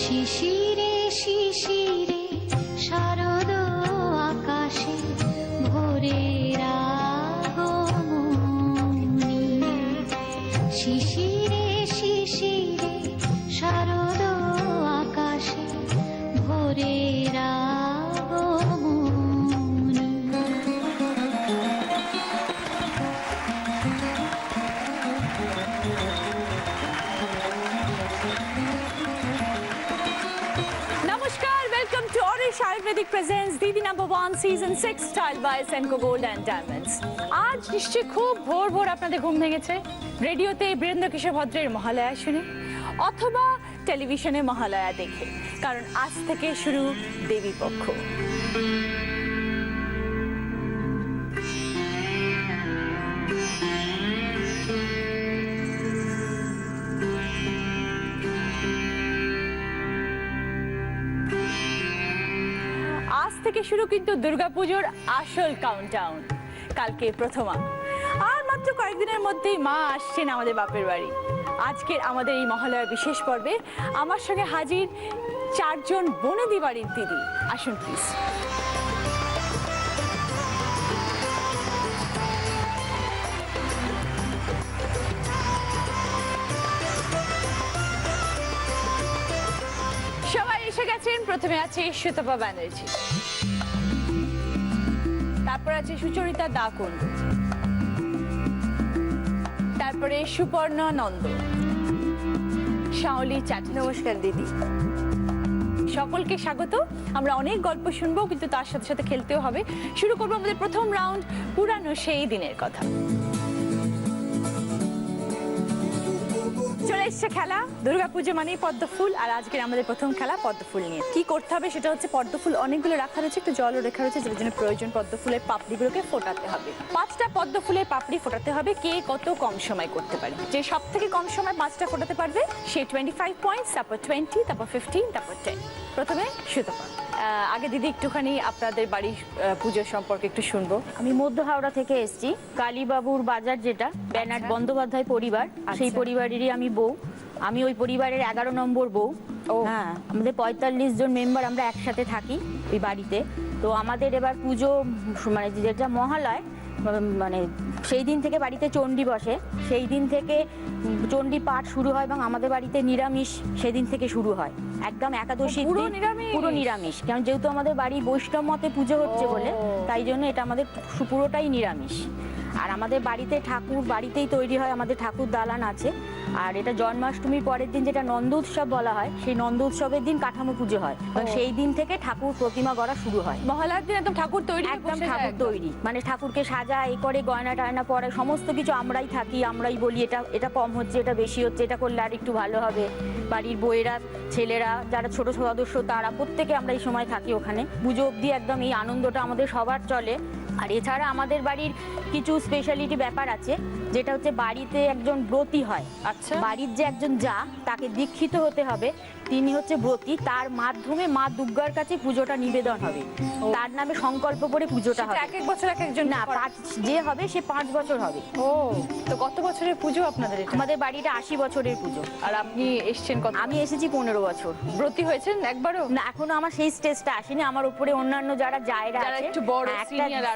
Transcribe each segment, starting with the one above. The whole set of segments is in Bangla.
শিশিরে শিশিরে শারদ আকাশে ভোরের আগমনী। শিশিরে শিশিরে শারদ আকাশে ভোরের আগমনী। Namaskar, welcome to Orish Ayurvedic presents Didi No.1 Season 6 Style by Senco Gold and Diamonds. আজ নিশ্চয়ই খুব ভোর ভোর আপনাদের ঘুম ভেঙেছে রেডিওতে বীরেন্দ্র কিশোর ভদ্রের মহালয়া শুনে অথবা টেলিভিশনে মহালয়া দেখে, কারণ আজ থেকে শুরু দেবী পক্ষ। আজ থেকে শুরু কিন্তু দুর্গাপুজোর আসল কাউন্টডাউন। কালকে প্রথমা, আর মাত্র কয়েকদিনের মধ্যেই মা আসছেন আমাদের বাপের বাড়ি। আজকের আমাদের এই মহালয়া বিশেষ পর্বে আমার সঙ্গে হাজির 4 জন বনেদি বাড়ির দিদি। আসুন প্লিজ। সবাই এসে গেছেন। প্রথমে আছে সুতপা ব্যানার্জি, তারপর আছে সুচরিতা দাকুন্ড, তারপরে সুপর্ণা নন্দ, শাওলি চ্যাটার্জি। নমস্কার দিদি। সকলকে স্বাগত। আমরা অনেক গল্প শুনবো, কিন্তু তার সাথে সাথে খেলতেও হবে। শুরু করবো আমাদের প্রথম রাউন্ড, পুরানো সেই দিনের কথা। চলে এসছে খেলা। দুর্গাপুজো মানেই পদ্ম ফুল, আর আজকের আমাদের প্রথম খেলা পদ্ম ফুল নিয়ে। কি করতে হবে সেটা হচ্ছে, পদ্ম ফুল অনেকগুলো রাখা রয়েছে, একটু জলও রেখা রয়েছে, যেটার জন্য প্রয়োজন পদ্ম ফুলের পাপড়িগুলোকে ফোটাতে হবে। 5টা পদ্ম ফুলের পাপড়ি ফোটাতে হবে। কে কত কম সময় করতে পারে, যে সব থেকে কম সময় 5টা ফোটাতে পারবে সে 25 পয়েন্টস, তারপর 20, তারপর 15, তারপর 10। প্রথমে সুতপা। আগে দিদি একটুখানি আপনাদের বাড়ির পুজো সম্পর্কে একটু শুনবো। আমি মধ্য হাওড়া থেকে এসেছি। কালীবাবুর বাজার, যেটা ব্যানার্জ বন্দ্যোপাধ্যায় পরিবার, সেই পরিবারেরই আমি বউ। আমি ওই পরিবারের 11 নম্বর বউ। হ্যাঁ, আমাদের 45 জন মেম্বার আমরা একসাথে থাকি ওই বাড়িতে। তো আমাদের এবার পুজো মানে যেটা মহালয়, মানে সেই দিন থেকে বাড়িতে চণ্ডী বসে। সেই দিন থেকে চণ্ডী পাঠ শুরু হয়, এবং আমাদের বাড়িতে নিরামিষ সেদিন থেকে শুরু হয়। একদম একাদশী পুরো নিরামিষ, কারণ যেহেতু আমাদের বাড়ি বৈষ্ণব মতে পুজো হচ্ছে বলে, তাই জন্য এটা আমাদের পুরোটাই নিরামিষ। আর আমাদের বাড়িতে ঠাকুর বাড়িতেই তৈরি হয়, আমাদের ঠাকুর দালান আছে। আর এটা জন্মাষ্টমীর পরের দিন, যেটা নন্দ উৎসব বলা হয়, সেই নন্দ উৎসবের দিন কাঠামো পুজো হয়, এবং সেই দিন থেকে ঠাকুর প্রতিমা গড়া শুরু হয়। মহালয়ার দিন একদম ঠাকুর তৈরি, একদম ঠাকুর তৈরি, মানে ঠাকুরকে সাজায় এই করে, গয়না টয়না পরে, সমস্ত কিছু আমরাই থাকি। আমরাই বলি এটা এটা কম হচ্ছে, এটা বেশি হচ্ছে, এটা করলে আর একটু ভালো হবে। বাড়ির বউয়েরা, ছেলেরা, যারা ছোট সদস্য, তারা প্রত্যেকে আমরা এই সময় থাকি ওখানে। পুজো অবধি একদম এই আনন্দটা আমাদের সবার চলে। আর এছাড়া আমাদের বাড়ির কিছু স্পেশালিটি ব্যাপার আছে, যেটা হচ্ছে বাড়িতে একজন ব্রতী হয়। আচ্ছা। বাড়ির যে একজন যা, তাকে দীক্ষিত হতে হবে। তিনি হচ্ছে ব্রতী, তার মাধ্যমে মা দুর্গার কাছে পুজোটা নিবেদন হবে। তার নামে সংকল্প করে পুজোটা হবে। এক এক বছর এক একজন না, যে হবে সে 5 বছর হবে। ও, তো কত বছরের পুজো আপনাদের এটা? আমাদের বাড়িটা 80 বছরের পুজো। আর আপনি এসেছেন কত? আমি এসেছি 15 বছর। ব্রতী হয়েছেন একবারও? না, এখনো আমার সেই স্টেজটা আসেনি। আমার উপরে অন্যান্য যারা জায়গা আছে, একটু বড়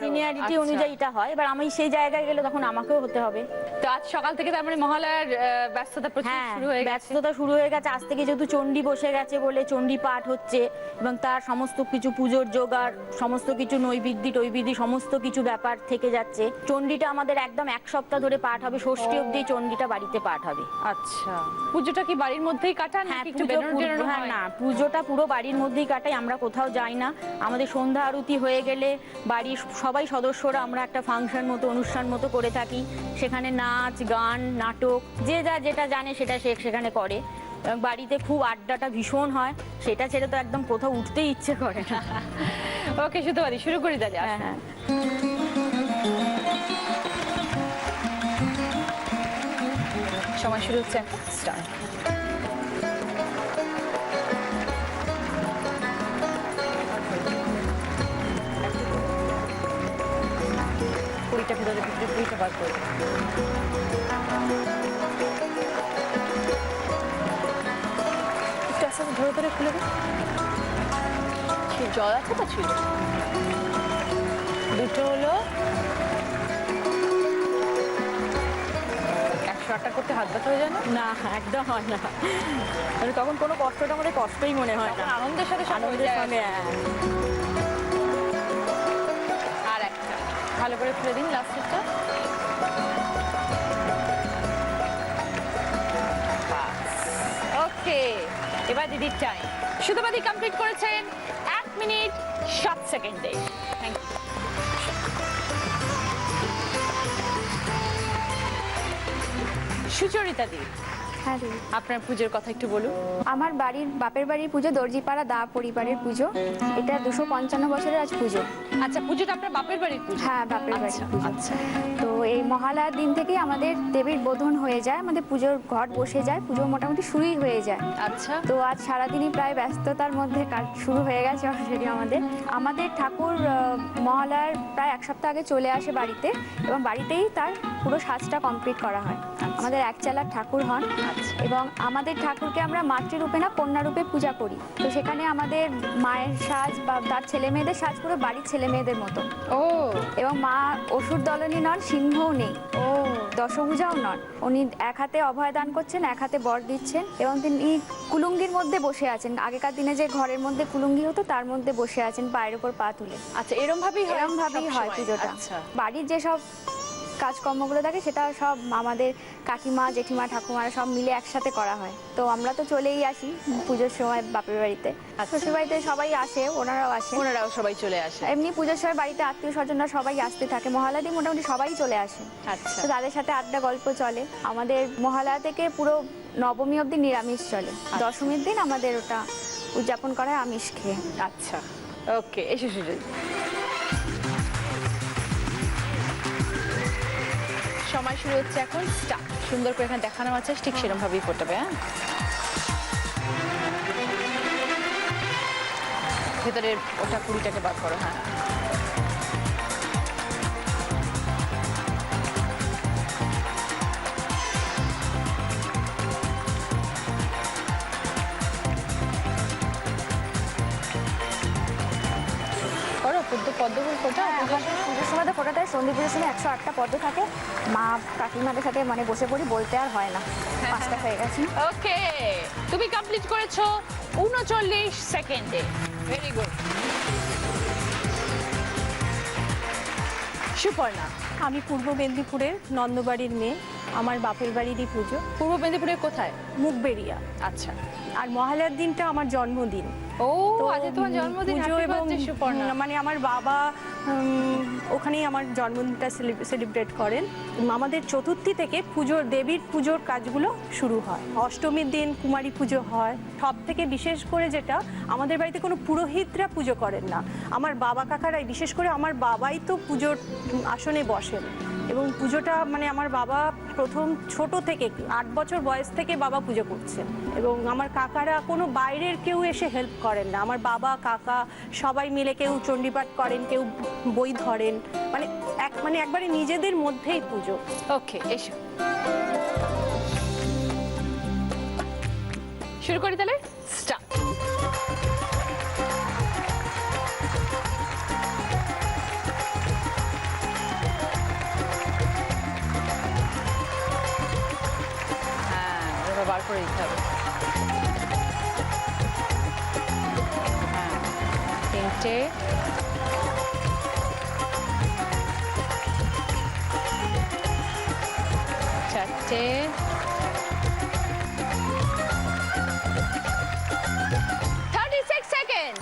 সিনিয়রিটি অনুযায়ী এটা হয়। এবার আমি সেই জায়গায় গেলে তখন আমাকেও হতে হবে। তো আজ সকাল থেকে তার মানে মহালয়ার ব্যস্ততা প্রচুর শুরু হয়ে গেছে। ব্যস্ততা শুরু হয়ে গেছে আজ থেকে, যেহেতু চণ্ডী বসে গেছে বলে চণ্ডী পাঠ হচ্ছে, এবং তার সমস্ত কিছু পুজোর জোগাড়, সমস্ত কিছু নৈবেদ্য সমস্ত কিছু ব্যাপার থেকে যাচ্ছে। চণ্ডীটা আমাদের একদম 1 সপ্তাহ ধরে পাঠ হবে, ষষ্ঠী অবধি চণ্ডীটা বাড়িতে পাঠ হবে। আচ্ছা, পুজোটা কি বাড়ির মধ্যেই কাটান? হ্যাঁ, একটু বেরোনো হয়? না, পুজোটা পুরো বাড়ির মধ্যেই কাটাই, আমরা কোথাও যাই না। আমাদের সন্ধ্যা আরতি হয়ে গেলে বাড়ির সবাই সদস্যরা আমরা একটা ফাংশন মতো, অনুষ্ঠান মতো করে থাকি। সেখানে নাচ, গান, নাটক, যে যা যেটা জানে সেটা সেখানে করে। এবং বাড়িতে খুব আড্ডাটা ভীষণ হয়, সেটা ছেড়ে তো একদম কোথাও উঠতেই ইচ্ছে করে না। ওকে, সুতপা শুরু করি তাহলে। হ্যাঁ, সময় শুরু হচ্ছে, স্টার্ট। বার করে দিই। একটু আস্তে আস্তে ধরে ধরে খুলে দিই। জল আছে তো ছিল, দুটো হলো। 108টা করতে হাত ব্যথা হয়ে যায় না? না একদম হয় না, মানে তখন কোনো কষ্টটা আমাদের কষ্টই মনে হয় না, আনন্দের সাথে আনন্দের সঙ্গে। আর একটা ভালো করে খুলে দিন লাস্টেরটা। ওকে, এবার দিদির টাইম। সুতপাদি কমপ্লিট করেছেন 1 মিনিট 7 সেকেন্ডে। Thank you. সুচরিতা দি, হ্যাঁ দিদি, আপনার পুজোর কথা একটু বলুন। আমার বাপের বাড়ির পুজো দর্জিপাড়া দা পরিবারের পুজো। এটা 255 বছরের আজ পুজো। আচ্ছা, পুজোটা আপনার বাপের বাড়ির পুজো? হ্যাঁ, বাপের বাড়ির আচ্ছা, পুজো। আচ্ছা। তো এই মহালয়ার দিন থেকেই আমাদের দেবীর বোধন হয়ে যায়, আমাদের পুজোর ঘট বসে যায়, পুজো মোটামুটি শুরুই হয়ে যায়। আচ্ছা, তো আজ সারাদিনই প্রায় ব্যস্ততার মধ্যে কাজ শুরু হয়ে গেছে অলরেডি। আমাদের ঠাকুর মহালয়ার প্রায় 1 সপ্তাহ আগে চলে আসে বাড়িতে, এবং বাড়িতেই তার পুরো সাজটা কমপ্লিট করা হয়। আমাদের একচালার ঠাকুর হন, এবং আমাদের ঠাকুরকে আমরা মাতৃরূপে না কন্যারূপে পূজা করি। তো সেখানে আমাদের মায়ের সাজ বা তার ছেলে মেয়েদের সাজ পুরো বাড়ির ছেলে মেয়েদের মতো। ও, এবং মা অসুর দলনী নন, সিংহও নেই, ও, দশভুজাও নন। উনি এক হাতে অভয় দান করছেন, এক হাতে বর দিচ্ছেন, এবং তিনি কুলুঙ্গির মধ্যে বসে আছেন। আগেকার দিনে যে ঘরের মধ্যে কুলুঙ্গি হতো তার মধ্যে বসে আছেন, পায়ের ওপর পা তুলে। আচ্ছা, এরকম ভাবেই হয় পুজোটা। আচ্ছা, বাড়ির যেসব কাজকর্মগুলো থাকে সেটা সব আমাদের কাকিমা জেঠিমা ঠাকুমারা সব মিলে একসাথে করা হয়। তো আমরা তো চলেই আসি পুজোর সময় বাপের বাড়িতে, শ্বশুর বাড়িতে সবাই আসে, ওনারাও আসে, ওনারাও সবাই চলে আসে। এমনি পুজোর সময় বাড়িতে আত্মীয় স্বজনরা সবাই আসতে থাকে। মহালয়া দিন মোটামুটি সবাই চলে আসে। আচ্ছা, তো তাদের সাথে আড্ডা গল্প চলে। আমাদের মহালয়া থেকে পুরো নবমী অবধি নিরামিষ চলে। দশমীর দিন আমাদের ওটা উদযাপন করা হয় আমিষ খেয়ে। আচ্ছা, ওকে, এসে সুযোগ। সময় শুরু হচ্ছে এখন, স্টার্ট। সুন্দর করে এখানে দেখানো আছে, ঠিক সেরকম ভাবেই ফোটাবে। হ্যাঁ, ভেতরের ওটা কুড়িটাকে বার করো। হ্যাঁ, করো পদ্মফুল ফোটা। পুজোর সময় তো ফোটাতে হয়, সন্ধি পুজোর সময় 108টা পদ্ম থাকে। মা কাকিমাদের সাথে মানে বসে পড়ি, বলতে আর হয় না, 5টা হয়ে গেছে। ওকে, তুমি কমপ্লিট করেছো 39 সেকেন্ডে। Very good. সুপর্ণা, আমি পূর্ব মেদিনীপুরের নন্দবাড়ির মেয়ে। আমার বাপের বাড়িরই পুজো, পূর্ব মেদিনীপুরের কোথায়? মুখবেড়িয়া। আচ্ছা, আর মহালয়ার দিনটা আমার জন্মদিন। ও, তো আজ তোমার জন্মদিন। পুজো হ্যাপি এবং বার্থডে সুপর্ণা। মানে আমার বাবা ওখানেই আমার জন্মদিনটা সেলিব্রেট করেন। আমাদের চতুর্থী থেকে পুজোর দেবীর পুজোর কাজগুলো শুরু হয়। অষ্টমীর দিন কুমারী পুজো হয়। সব থেকে বিশেষ করে যেটা, আমাদের বাড়িতে কোনো পুরোহিতরা পুজো করেন না, আমার বাবা কাকারাই, বিশেষ করে আমার বাবাই তো পুজোর আসনে বসেন। এবং পুজোটা মানে আমার বাবা প্রথম ছোট থেকে 8 বছর বয়স থেকে বাবা পুজো করছেন, এবং আমার কাকারা কোনো বাইরের কেউ এসে হেল্প করেন না। আমার বাবা কাকা সবাই মিলে কেউ চণ্ডীপাঠ করেন, কেউ বই ধরেন, মানে একবারে নিজেদের মধ্যেই পুজো। ওকে, এসো শুরু করি তাহলে, স্টার্ট। হ্যাঁ, বার করে দিতে হবে। হ্যাঁ, 3টে, 4টে, 36 সেকেন্ড।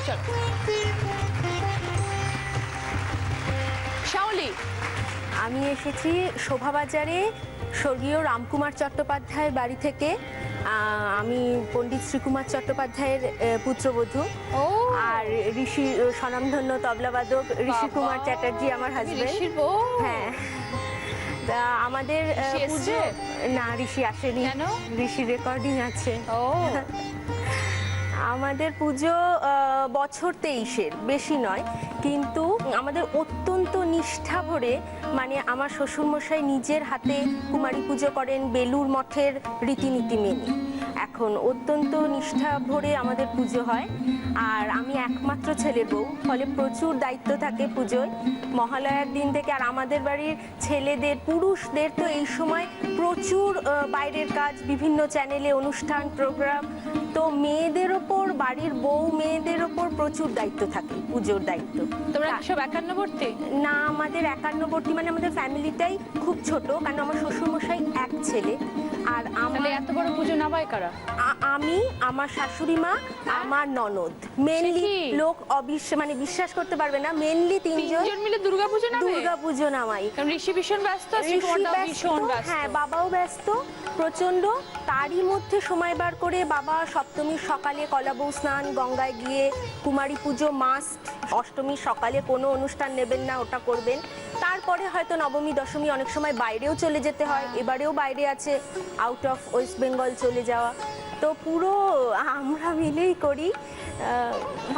চলো, শাওলি। আমি এসেছি শোভাবাজারে স্বর্গীয় রামকুমার চট্টোপাধ্যায়ের বাড়ি থেকে। আমি পণ্ডিত শ্রীকুমার চট্টোপাধ্যায়ের পুত্রবধূ। ও, আর ঋষি স্বনামধন্য তবলাবাদক ঋষি কুমার চ্যাটার্জি আমার হাজবেন্ড। ঋষির বউ? হ্যাঁ, তা আমাদের ঋষি পুজো, এসছে? না ঋষি আসেনি। কেন? ঋষির রেকর্ডিং আছে। ও, আমাদের পুজো বছর 23-এর, বেশি নয়, কিন্তু আমাদের অত্যন্ত নিষ্ঠা ভরে, মানে আমার শ্বশুরমশাই নিজের হাতে কুমারী পুজো করেন বেলুর মঠের রীতিনীতি মেনে। এখন অত্যন্ত নিষ্ঠা ভরে আমাদের পুজো হয়। আর আমি একমাত্র ছেলের বউ, ফলে প্রচুর দায়িত্ব থাকে পুজোয় মহালয়ার দিন থেকে। আর আমাদের বাড়ির ছেলেদের, পুরুষদের তো এই সময় প্রচুর বাইরের কাজ, বিভিন্ন চ্যানেলে অনুষ্ঠান, প্রোগ্রাম। তো মেয়েদের ওপর, বাড়ির বউ মেয়েদের ওপর প্রচুর দায়িত্ব থাকে, পুজোর দায়িত্ব। তোমরা কি সব একান্নবর্তী? না, আমাদের একান্নবর্তী, মানে আমাদের ফ্যামিলিটাই খুব ছোট, কারণ আমার শ্বশুরমশাই এক ছেলে। আর তাহলে এত বড় পুজো নামায় কারা? আমি, আমার শাশুড়ি মা, আমার ননদ, মেনলি। সে কি? লোক মানে বিশ্বাস করতে পারবে না, মেনলি তিনজন মিলে দুর্গাপুজো নামে? দুর্গাপুজো নামাই। কারণ ঋষি ভীষণ ব্যস্ত, ঋষি শ্রীকুমারটাও ব্যস্ত, ভীষণ ব্যস্ত। হ্যাঁ, বাবাও ব্যস্ত প্রচন্ড। তারই মধ্যে সময় বার করে বাবা সপ্তমীর সকালে কলাবউ স্নান, গঙ্গায় গিয়ে কুমারী পুজো মাস্ট। অষ্টমীর সকালে কোনো অনুষ্ঠান নেবেন না, ওটা করবেন। তারপরে হয়তো নবমী দশমী অনেক সময় বাইরেও চলে যেতে হয়। এবারেও বাইরে আছে, আউট অফ ওয়েস্ট বেঙ্গল চলে যাওয়া। তো পুরো আমরা মিলেই করি,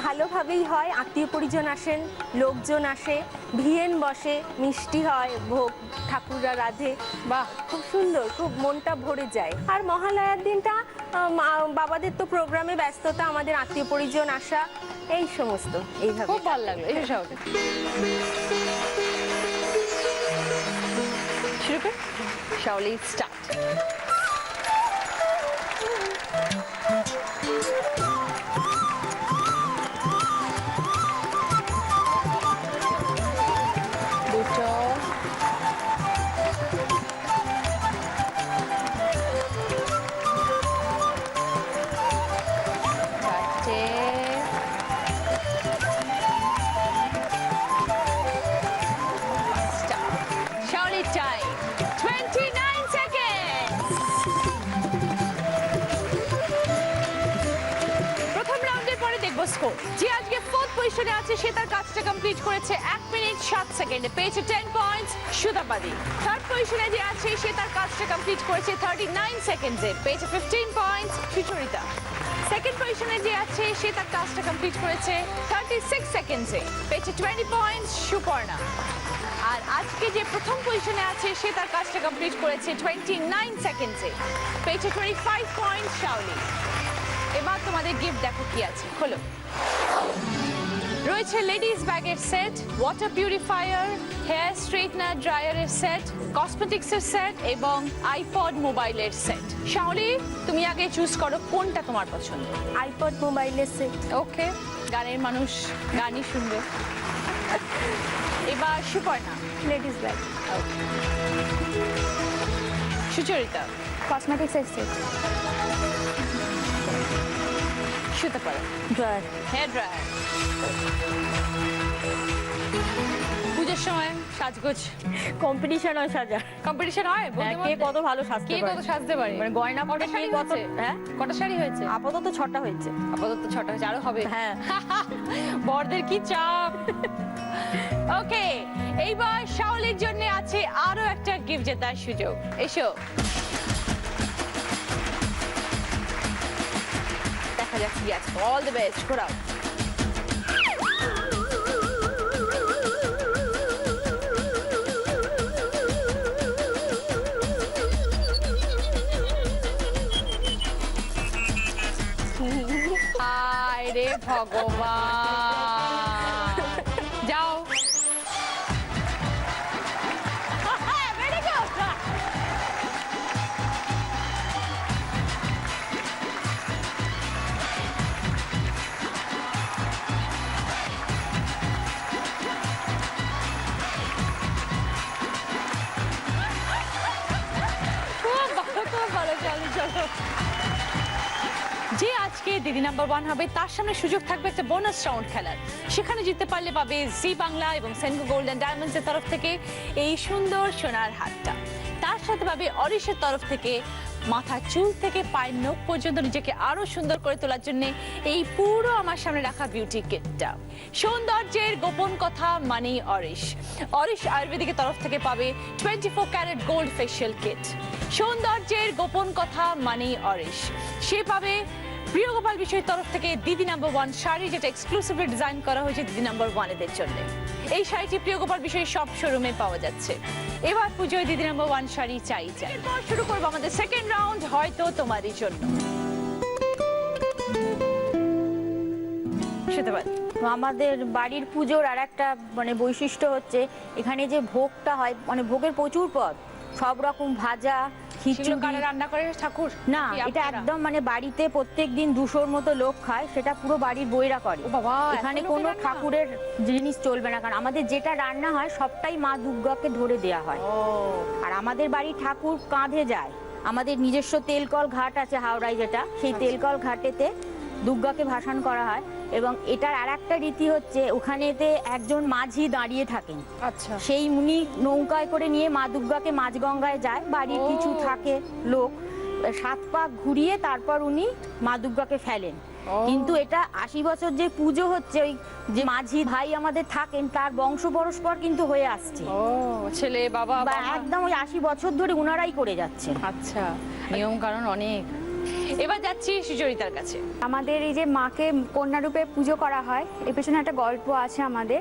ভালোভাবেই হয়। আত্মীয় পরিজন আসেন, লোকজন আসে, ভিয়েন বসে, মিষ্টি হয়, ভোগ ঠাকুররা রাধে। বাহ, খুব সুন্দর, খুব মনটা ভরে যায়। আর মহালয়ার দিনটা বাবাদের তো প্রোগ্রামে ব্যস্ততা, আমাদের আত্মীয় পরিজন আসা, এই সমস্ত এইভাবে। খুব ভালো লাগলো। এসো সব শুরু কর। শাওলি স্টার্ট। দুটো, চারটে, Shaoli time, 29 seconds. প্রথম রাউন্ডের পরে দেখবো স্কোর। যে আজকে ফোর্থ পজিশনে আছে সে তার কাজটা কমপ্লিট করেছে 1 মিনিট 7 সেকেন্ডে, পেয়েছে 10 পয়েন্টস সুদাপাদি। থার্ড পজিশনে যে আছে সে তার কাজটা কমপ্লিট করেছে 39 সেকেন্ডে, পেয়েছে 15 পয়েন্টস সুচরিতা। সেকেন্ড পজিশনে যে আছে সে তার কাজটা কমপ্লিট করেছে 36 সেকেন্ডে, পেয়েছে 20 পয়েন্টস সুপর্ণা। আর আজকে যে প্রথম পজিশনে আছে সে তার কাজটা কমপ্লিট করেছে 29 সেকেন্ডে, পেয়েছে 25 পয়েন্টস শাওলি। এবার তোমাদের গিফট দেখো কি আছে, খোলো। রয়েছে লেডিস ব্যাগের set, water purifier, hair straightener, ড্রায়ারের সেট, কসমেটিক্সের সেট এবং আইপড মোবাইলের সেট। শাওলি, তুমি আগে চুজ করো কোনটা তোমার পছন্দ। আইপড মোবাইলের সেট। ওকে, গানের মানুষ গানই শুনবে। এবার সুপর্ণা। Ladies bag. সুচরিতা। কসমেটিক্সের সেট। শুতে পারো। ড্রয়ার। Hair dryer. পুজোর সময় সাজগোজ কম্পিটিশন হয় সাজা। কম্পিটিশন হয়, হ্যাঁ, কে কত ভালো সাজতে কে পারে। কত সাজতে পারে, মানে গয়না পরে কে শাড়ি কত। হয়েছে? হ্যাঁ, কটা শাড়ি হয়েছে? আপাতত 6টা হয়েছে। আপাতত 6টা হয়েছে, আরো হবে। হ্যাঁ। বড়দের কি চাপ। ওকে, এইবার শাওলির জন্য আছে আরো একটা গিফট জেতার সুযোগ। এসো, দেখা যাক কি আছে। অল দ্য বেস্ট, ঘোরাও। হায় রে ভগবান, যাও। Very good. খুব ভালো, চলো। যে আজকে দিদি নাম্বার 1 হবে তার সামনে সুযোগ থাকবে একটা বোনাস রাউন্ড খেলার। সেখানে জিততে পারলে পাবে জি বাংলা এবং সেনগো গোল্ডেন ডায়মন্ডসের তরফ থেকে এই সুন্দর সোনার হারটা। তার সাথে পাবে অরিশের তরফ থেকে মাথার চুল থেকে পায়ের নখ পর্যন্ত নিজেকে আরো সুন্দর করে তোলার জন্য এই পুরো আমার সামনে রাখা বিউটি কিটটা। সৌন্দর্যের গোপন কথা মানেই অরিশ। অরিশ আয়ুর্বেদিকের তরফ থেকে পাবে 24 ক্যারেট গোল্ড ফেশিয়াল কিট। সৌন্দর্যের গোপন কথা মানেই অরিশ। সে পাবে প্রিয় গোপাল বিষয়ের তরফ থেকে দিদি নাম্বার 1 শাড়ি, যেটা এক্সক্লুসিভলি ডিজাইন করা হয়েছে দিদি নাম্বার 1 এদের জন্য। এই শাড়িটি প্রিয় গোপাল বিষয়ের সব শোরুমে পাওয়া যাচ্ছে। এবার পুজোয় দিদি নাম্বার 1 শাড়ি চাই। এরপর শুরু করবো আমাদের সেকেন্ড রাউন্ড, হয়তো তোমারই জন্য। সেটা পারি। আমাদের বাড়ির পুজোর আর একটা মানে বৈশিষ্ট্য হচ্ছে এখানে যে ভোগটা হয়, মানে ভোগের প্রচুর পদ, সব রকম ভাজা, সেগুলো খিচুড়ি। কারা রান্না করে? ঠাকুর? না, কি এটা আপনারা? একদম মানে বাড়িতে প্রত্যেকদিন 200-র মতো লোক খায়, সেটা পুরো বাড়ির বইরা করে। ও বাবা, এখানে এত লোকের কোনো রান্না? ঠাকুরের জিনিস চলবে না, কারণ আমাদের যেটা রান্না হয় সবটাই মা দুর্গাকে ধরে দেয়া হয়। ও আর আমাদের বাড়ির ঠাকুর কাঁধে যায়। আমাদের নিজস্ব তেলকল ঘাট আছে হাওড়ায়, যেটা সেই তেলকল ঘাটেতে দুর্গাকে ভাসান করা হয়। এবং এটার আর একটা রীতি হচ্ছে, ওখানেতে একজন মাঝি দাঁড়িয়ে থাকেন। আচ্ছা। সেই উনি নৌকায় করে নিয়ে মা দুর্গাকে মাঝগঙ্গায় যায়। বাড়ির ও। কিছু থাকে লোক, 7 পাক ঘুরিয়ে তারপর উনি মা দুর্গাকে ফেলেন। কিন্তু এটা 80 বছর যে পুজো হচ্ছে, ওই যে মাঝি ভাই আমাদের থাকেন তার বংশ পরস্পর কিন্তু হয়ে আসছে। ও ছেলে বাবা বা বাবা। একদম ওই 80 বছর ধরে উনারাই করে যাচ্ছেন। আচ্ছা, নিয়ম কারণ অনেক। এবার যাচ্ছি সুচরিতার কাছে। আমাদের এই যে মাকে কন্যারূপে পুজো করা হয়, এর পেছনে একটা গল্প আছে আমাদের।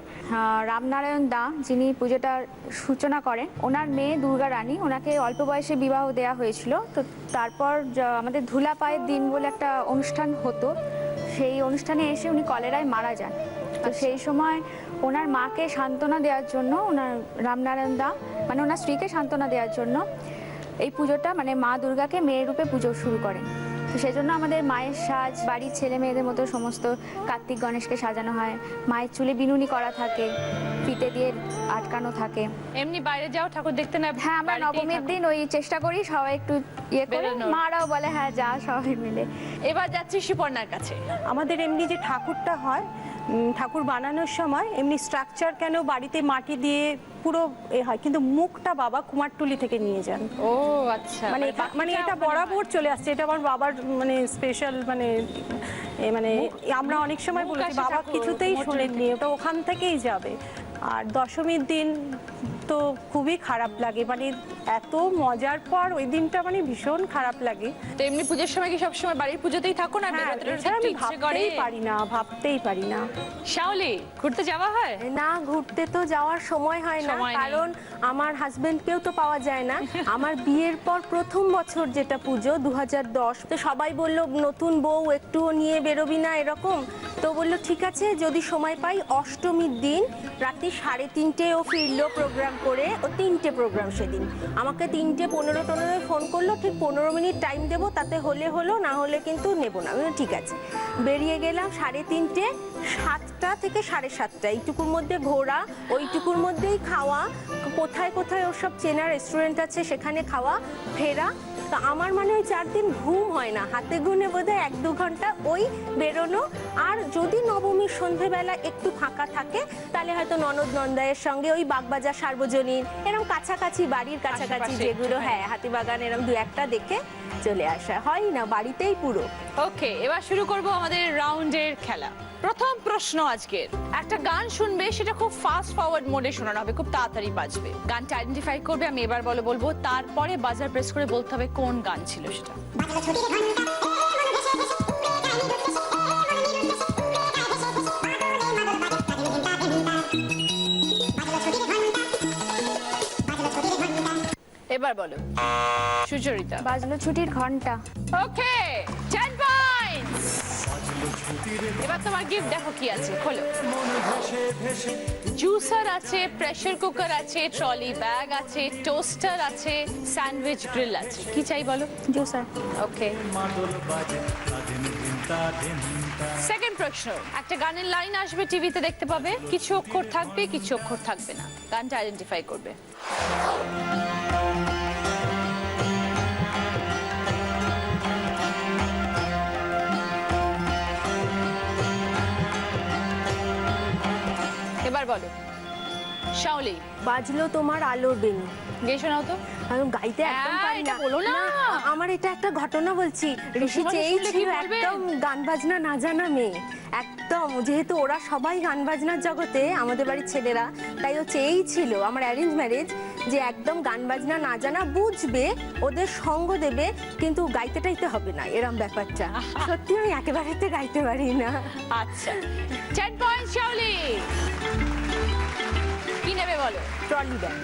রামনারায়ণ দা, যিনি পুজোটার সূচনা করেন, ওনার মেয়ে দুর্গা রানী, ওনাকে অল্প বয়সে বিবাহ দেওয়া হয়েছিল। তো তারপর আমাদের ধুলা পায়ের দিন বলে একটা অনুষ্ঠান হতো, সেই অনুষ্ঠানে এসে উনি কলেরায় মারা যান। তো সেই সময় ওনার মাকে সান্ত্বনা দেওয়ার জন্য, ওনার রামনারায়ণ দা মানে ওনার স্ত্রীকে সান্ত্বনা দেওয়ার জন্য এই পুজোটা মানে মা দুর্গাকে মেয়ের রূপে পুজো শুরু করেন। তো সেজন্য আমাদের মায়ের সাজ, বাড়ির ছেলে মেয়েদের মতো সমস্ত কার্তিক গণেশকে সাজানো হয়। মায়ের চুলে বিনুনি করা থাকে, ফিতে দিয়ে আটকানো থাকে। এমনি বাইরে যাও ঠাকুর দেখতে না? হ্যাঁ, আমরা বাড়িতেই নবমীর থাকো? দিন ওই চেষ্টা করি সবাই একটু ইয়ে করে, বেরোনোর। মারাও বলে হ্যাঁ যা, সবাই মিলে। এবার যাচ্ছি সুপর্ণার কাছে। আমাদের এমনি যে ঠাকুরটা হয়, ঠাকুর বানানোর সময় এমনি স্ট্রাকচার কেন বাড়িতে মাটি দিয়ে পুরো হয়, কিন্তু মুখটা বাবা কুমারটুলি থেকে নিয়ে যান। ও আচ্ছা, মানে এটা বরাবর চলে আসছে, এটা আমার বাবার মানে স্পেশাল মানে আমরা অনেক সময় মুখ বলেছি আসে বাবা ঠাকুর, কিছুতেই কুমোরটুলি শোনেননি, ওটা ওখান থেকেই যাবে। আর দশমীর দিন তো খুবই খারাপ লাগে, মানে এত মজার পর ওই দিনটা মানে ভীষণ খারাপ লাগে। তো এমনি পুজোর সময় কি সবসময় বাড়ির পুজোতেই থাকো না? হ্যাঁ, বেরোতে টেরোতে এছাড়া একটু আমি ইচ্ছে করে? ভাবতেই পারি না। শাওলি, ঘুরতে যাওয়া হয়? না, ঘুরতে তো যাওয়ার সময় হয় না, সময় নেই। কারণ আমার হাজবেন্ডকেও তো পাওয়া যায় না। আমার বিয়ের পর প্রথম বছর যেটা পুজো 2010, তো সবাই বলল নতুন বউ একটুও নিয়ে বেরোবি না এরকম। তো বললো ঠিক আছে, যদি সময় পাই। অষ্টমীর দিন রাত্রি 3:30 ও ফিরলো প্রোগ্রাম করে, ও 3টে প্রোগ্রাম সেদিন। আমাকে 3:15 ফোন করলো, ঠিক 15 মিনিট টাইম দেবো, তাতে হলে হলো, না হলে কিন্তু নেবো না। আমি বললাম, ঠিক আছে। বেরিয়ে গেলাম 3:30, 7টা থেকে 7:30 এইটুকুর মধ্যে ঘোরা, ওইটুকুর মধ্যেই খাওয়া, কোথায় কোথায় ওসব চেনা রেস্টুরেন্ট আছে সেখানে খাওয়া, ফেরা। তো আমার মানে ওই 4 দিন ঘুম হয় না, হাতে গুনে বোধহয় 1-2 ঘন্টা ওই বেরোনো। আর যদি নবমীর সন্ধেবেলা একটু ফাঁকা থাকে, তাহলে হয়তো ননদ নন্দায়ের সঙ্গে ওই বাগবাজার, সার্বজনীন, এরকম কাছাকাছি বাড়ির কাছাকাছি আশেপাশে, যেগুলো, হ্যাঁ হাতিবাগান, এরকম 2-1টা দেখে চলে আসা হয় না, বাড়িতেই পুরো। ওকে, এবার শুরু করব আমাদের রাউন্ডের খেলা। প্রথম প্রশ্ন আজকের, একটা গান শুনবে, সেটা খুব ফাস্ট ফরওয়ার্ড মোডে শোনানো হবে, খুব তাড়াতাড়ি বাজবে। গানটা আইডেন্টিফাই করবে, আমি এবার বলবো, তারপরে বাজার প্রেস করে বলতে হবে কোন গান ছিল সেটা। এবার বলো সুচরিতা। বাজলো ছুটির ঘন্টা। ওকে, 10 পয়েন্টস। এবার তোমার গিফট দেখো কি আছে, খোলো। জুসার আছে, প্রেসার কুকার আছে, ট্রলি ব্যাগ আছে, টোস্টার আছে, স্যান্ডউইচ গ্রিল আছে। কি চাই বলো? জুসার। ওকে, সেকেন্ড প্রশ্ন, একটা গানের লাইন আসবে, টিভিতে দেখতে পাবে, কিছু অক্ষর থাকবে, কিছু অক্ষর থাকবে না। গানটা আইডেন্টিফাই করবে। এবার বলো শাওলি। বাজলো তোমার আলোর বেনি। গেয়ে শোনাও তো। আমি গাইতে একদম পারি এটা না। বলো না। আমার এটা একটা ঘটনা বলছি। ঋষি মানুষ চেয়েই শুনলে কি ছিল বলবে? একদম গান বাজনা না জানা মেয়ে, একদম, যেহেতু ওরা সবাই গান বাজনার জগতে, আমাদের বাড়ির ছেলেরা, তাই ও চেয়েই ছিল, আমার অ্যারেঞ্জ ম্যারেজ, যে একদম গান বাজনা না জানা বুঝবে, ওদের সঙ্গ দেবে, কিন্তু গাইতে টাইতে হবে না, এরম ব্যাপারটা। সত্যি আমি একেবারেতে গাইতে পারি না। আচ্ছা 10 পয়েন্ট শাওলি। কি নেবে বলো? Trolley bag.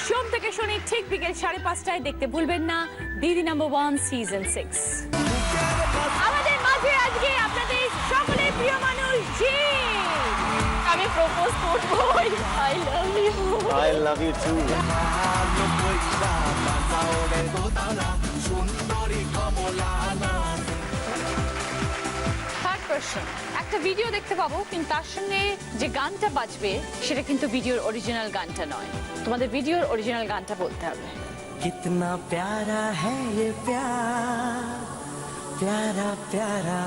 সোম থেকে শনি ঠিক বিকেল 5:30টায় দেখতে ভুলবেন না দিদি নাম্বার 1 সিজন 6। আমাদের মাঝে আজকে আপনাদের সকলের প্রিয় মানুষ জি। আমি প্রপোজ করবো, I love you. I love you too. Third প্রশ্ন, একটা ভিডিও দেখতে পাবো কিন্তু তার সঙ্গে যে গানটা বাজবে সেটা কিন্তু ভিডিওর অরিজিনাল গানটা নয়। তোমাদের ভিডিওর অরিজিনাল গানটা বলতে হবে। कितना प्यारा है ये प्यार, प्यारा प्यारा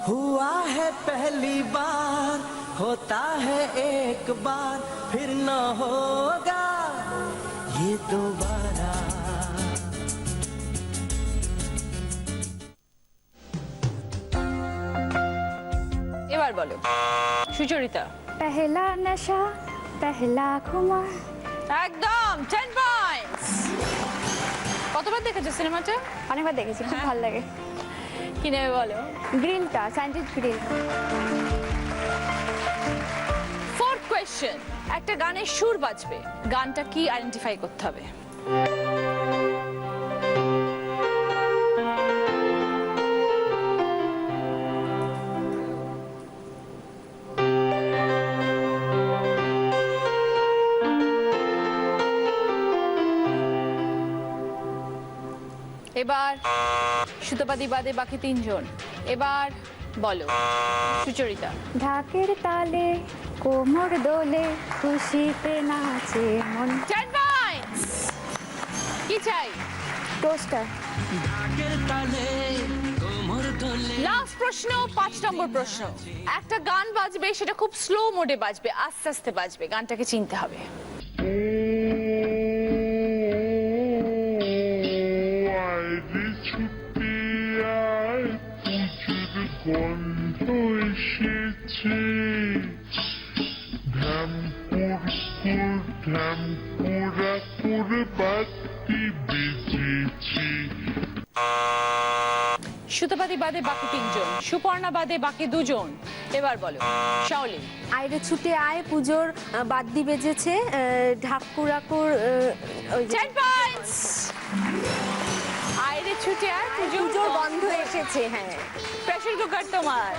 हुआ है पहली बार, होता है एक बार, फिर न होगा ये दोबारा। এবার বলো সুচরিতা। পেহলা নেশা পেহলা খুমার। একদম 10 পয়েন্টস। কতবার দেখেছো সিনেমাটা? অনেকবার দেখেছি, খুব ভালো লাগে। কি নেবে বলো? গ্রিলটা, স্যান্ডউইচ গ্রিল। ফোর্থ কোয়েশ্চেন, একটা গানের সুর বাজবে, গানটা কি আইডেন্টিফাই করতে হবে। এবার সুতোপাদি বাদে বাকি তিনজন, এবার বলো সুচরিতা। ঢাকের তালে কোমর দোলে খুশিতে নাচে মন। 10 পয়েন্টস। কি চাই? টোস্টার। লাস্ট প্রশ্ন, 5 নম্বর প্রশ্ন, একটা গান বাজবে, সেটা খুব স্লো মোডে বাজবে, আস্তে আস্তে বাজবে, গানটাকে চিনতে হবে। গন্ধ এসেছে, ঢ্যামপুরাপুর বাতি বেজেছে। সুতোপাদি বাদে বাকি তিনজন, সুপর্ণা বাদে বাকি দুজন। এবার বলো শাওলি। আইরে ছুটে আয় পুজোর বাদ্যি বেজেছে, ঢাকুরাকুর। 10 পয়েন্টস। আইরে ছুটে আয় পুজোর গন্ধ এসেছে। হ্যাঁ, প্রেসার কুকার তোমার।